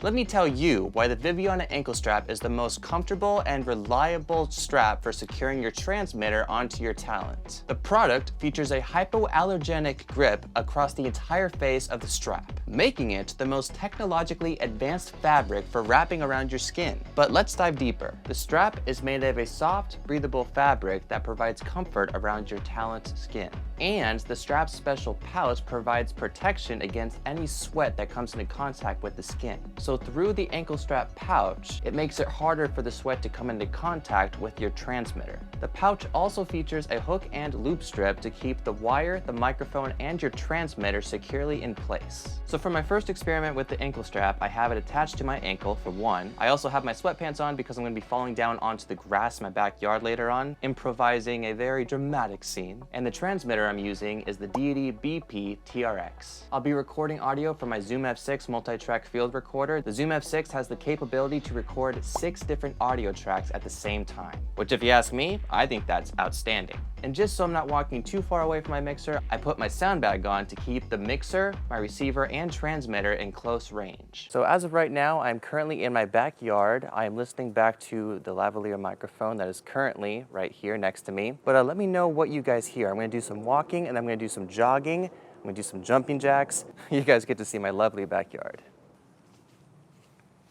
Let me tell you why the Viviana Ankle Strap is the most comfortable and reliable strap for securing your transmitter onto your talent. The product features a hypoallergenic grip across the entire face of the strap, making it the most technologically advanced fabric for wrapping around your skin. But let's dive deeper. The strap is made of a soft, breathable fabric that provides comfort around your talent's skin. And the strap's special pouch provides protection against any sweat that comes into contact with the skin. So through the ankle strap pouch, it makes it harder for the sweat to come into contact with your transmitter. The pouch also features a hook and loop strip to keep the wire, the microphone, and your transmitter securely in place. So for my first experiment with the ankle strap, I have it attached to my ankle for one. I also have my sweatpants on because I'm going to be falling down onto the grass in my backyard later on, improvising a very dramatic scene. And the transmitter I'm using is the Deity BP TRX. I'll be recording audio from my Zoom F6 multi-track field recorder. The Zoom F6 has the capability to record 6 different audio tracks at the same time, which if you ask me, I think that's outstanding. And just so I'm not walking too far away from my mixer, I put my sound bag on to keep the mixer, my receiver, and transmitter in close range. So as of right now, I'm currently in my backyard. I am listening back to the lavalier microphone that is currently right here next to me. But let me know what you guys hear. I'm gonna do some walking and I'm gonna do some jogging. I'm gonna do some jumping jacks. You guys get to see my lovely backyard.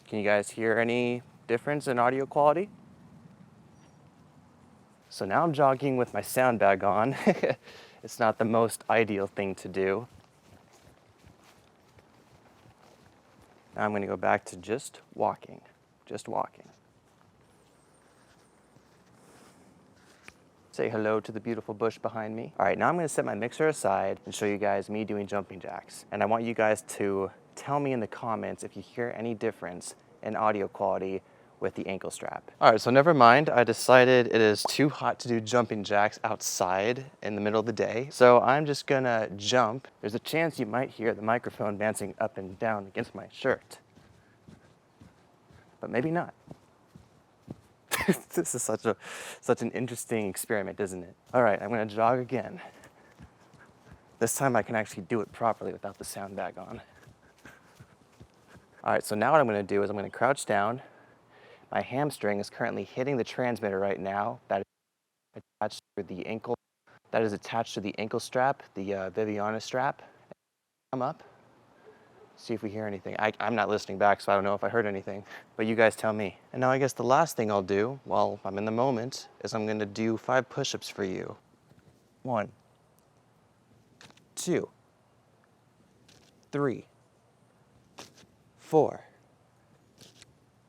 Can you guys hear any difference in audio quality? So now I'm jogging with my sound bag on. It's not the most ideal thing to do. Now I'm gonna go back to just walking. Say hello to the beautiful bush behind me. All right, now I'm gonna set my mixer aside and show you guys me doing jumping jacks. And I want you guys to tell me in the comments if you hear any difference in audio quality with the ankle strap. All right, so never mind. I decided it is too hot to do jumping jacks outside in the middle of the day. So I'm just gonna jump. There's a chance you might hear the microphone bouncing up and down against my shirt, but maybe not. This is such an interesting experiment, isn't it? All right, I'm gonna jog again. This time I can actually do it properly without the sound bag on. All right, so now what I'm gonna do is I'm gonna crouch down. My hamstring is currently hitting the transmitter right now. That is attached to the ankle. That is attached to the ankle strap, the Viviana strap. Come up, see if we hear anything. I'm not listening back, so I don't know if I heard anything, but you guys tell me. And now I guess the last thing I'll do while I'm in the moment is I'm gonna do 5 push-ups for you. 1, 2, 3, 4,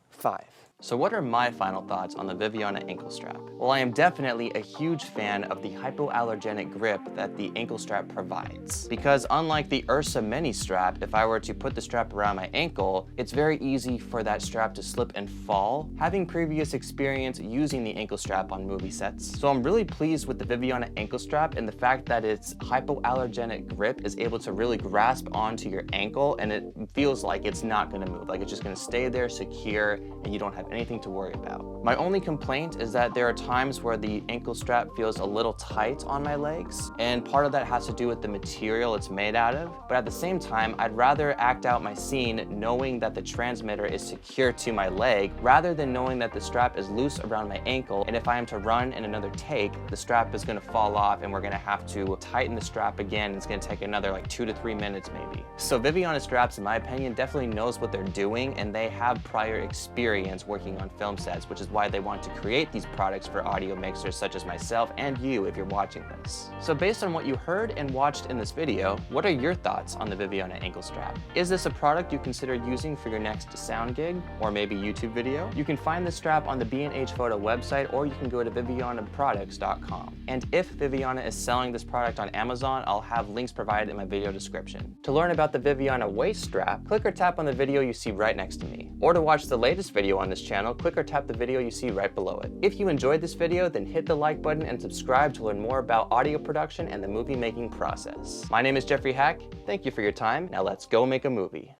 5. So what are my final thoughts on the Viviana ankle strap? Well, I am definitely a huge fan of the hypoallergenic grip that the ankle strap provides. Because unlike the Ursa Mini strap, if I were to put the strap around my ankle, it's very easy for that strap to slip and fall, having previous experience using the ankle strap on movie sets. So I'm really pleased with the Viviana ankle strap and the fact that its hypoallergenic grip is able to really grasp onto your ankle and it feels like it's not gonna move, like it's just gonna stay there secure and you don't have anything to worry about. My only complaint is that there are times where the ankle strap feels a little tight on my legs, and part of that has to do with the material it's made out of. But at the same time, I'd rather act out my scene knowing that the transmitter is secure to my leg rather than knowing that the strap is loose around my ankle, and if I am to run in another take, the strap is gonna fall off and we're gonna have to tighten the strap again. It's gonna take another like 2 to 3 minutes maybe. So Viviana Straps, in my opinion, definitely knows what they're doing, and they have prior experience working on film sets, which is why they want to create these products for audio mixers such as myself and you if you're watching this. So based on what you heard and watched in this video, what are your thoughts on the Viviana ankle strap? Is this a product you consider using for your next sound gig or maybe YouTube video? You can find the strap on the B&H Photo website, or you can go to vivianaproducts.com. And if Viviana is selling this product on Amazon, I'll have links provided in my video description. To learn about the Viviana waist strap, click or tap on the video you see right next to me. Or to watch the latest video on this channel, click or tap the video you see right below it. If you enjoyed this video, then hit the like button and subscribe to learn more about audio production and the movie making process. My name is Jeffrey Hack. Thank you for your time. Now let's go make a movie.